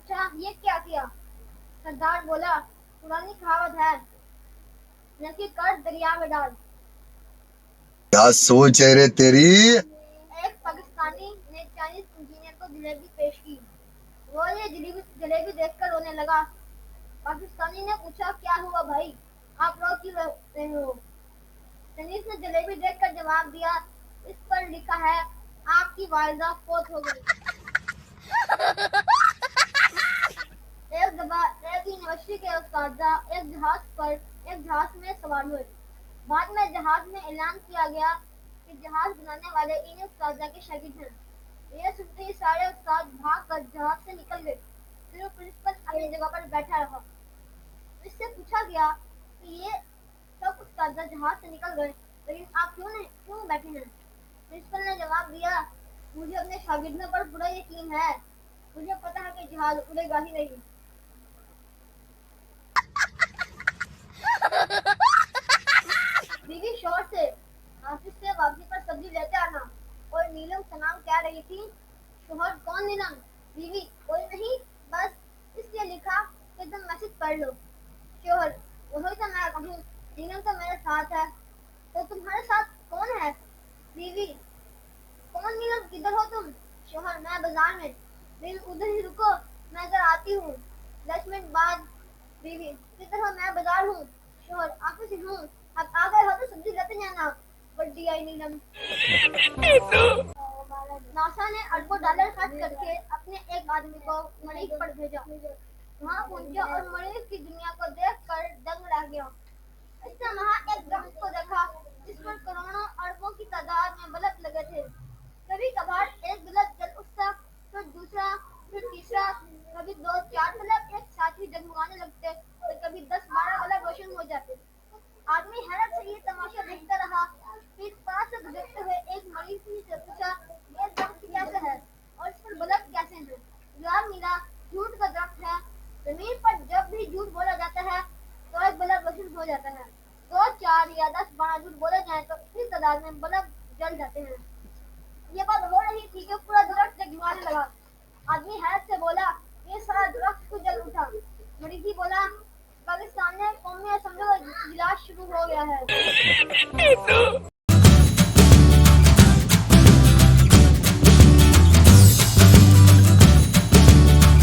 पूछा ये क्या किया? सरदार बोला पुरानी कहावत है, नकी कर दरिया में डाल। क्या सोच है रे तेरी। एक पाकिस्तानी ने चाइनीज इंजीनियर को जलेबी पेश की। वो ये जलेबी देखकर रोने लगा। पाकिस्तानी ने पूछा क्या हुआ भाई, आप रो क्यों रहे हो? चाइनीज ने जलेबी देखकर जवाब दिया, इस पर लिखा है आपकी वालिदा फौत हो गई। एक यूनिवर्सिटी के उस्तादा एक जहाज में सवार हुए। बाद में जहाज में ऐलान किया गया कि जहाज बनाने वाले इन उस्तादा के शागिर्द हैं। ये सुनते ही सारे उस्ताद भाग कर जहाज से निकल गए। सिर्फ प्रिंसिपल अपनी जगह पर बैठा रहा। इससे पूछा गया कि ये सब उस्ताद जहाज से निकल गए, लेकिन आप क्यों बैठे हैं? प्रिंसिपल ने जवाब दिया, मुझे अपने शागिर्दों पर पूरा यकीन है। मुझे पता है कि जहाज उड़ेगा ही नहीं। बीवी शोर से ऑफिस से वापसी पर सब्जी लेते आना। और नीलम सनाम कह रही थी, शोहर कौन नीलम? बीवी कोई नहीं, बस इसलिए लिखा कि तुम मैसेज पढ़ लो। शोहर वही तो मैं कहूँ, नीलम तो मेरे साथ है। तो तुम्हारे साथ कौन है? बीवी कौन नीलम, किधर हो तुम? शोहर मैं बाजार में। बीवी उधर ही रुको, मैं इधर आती हूँ। 10 मिनट बाद बीवी किधर हो? मैं बाजार हूँ। शोहर ऑफिस ही हूँ। अब आ गए हो तो सब्जी लेते जाना। बड्डी आई नीलम। नासा ने अरबों डॉलर खर्च करके अपने एक आदमी को मरीज पर भेजा। वहाँ पहुंचा और मरीज की दुनिया को देखकर दंग रह गया। इसने वहाँ एक दरख्त को देखा जिस पर करोड़ों अरबों की तादाद में बल्ब लगे थे। कभी कभार एक बल्ब जल उठता, फिर दूसरा, फिर तीसरा, कभी 2-4 बल्ब एक साथ ही जगमगाने लगते और कभी 10-12 बल्ब रोशन हो जाते। आदमी हैरत से ये तमाशा देखता रहा। फिर पास से गुजरते हुए एक मरीज से पूछा, ये दरख्त कैसे है और इस पर बल्ब कैसे हैं? जवाब मिला, झूठ का दरख्त है। जमीन पर जब भी झूठ बोला जाता है तो एक बल्ब रोशन हो जाता है। 2-4 या 10-12 झूठ बोले जाए तो इसी तादाद में बल्ब जल जाते हैं। ये बात हो रही थी कि पूरा दरख्त जगमगाने लगा। आदमी हैरत से बोला, ये सारा दरख्त क्यों जल उठा? मरीजी बोला, पाकिस्तान में कौमी असम्बली का इजलास शुरू हो गया है।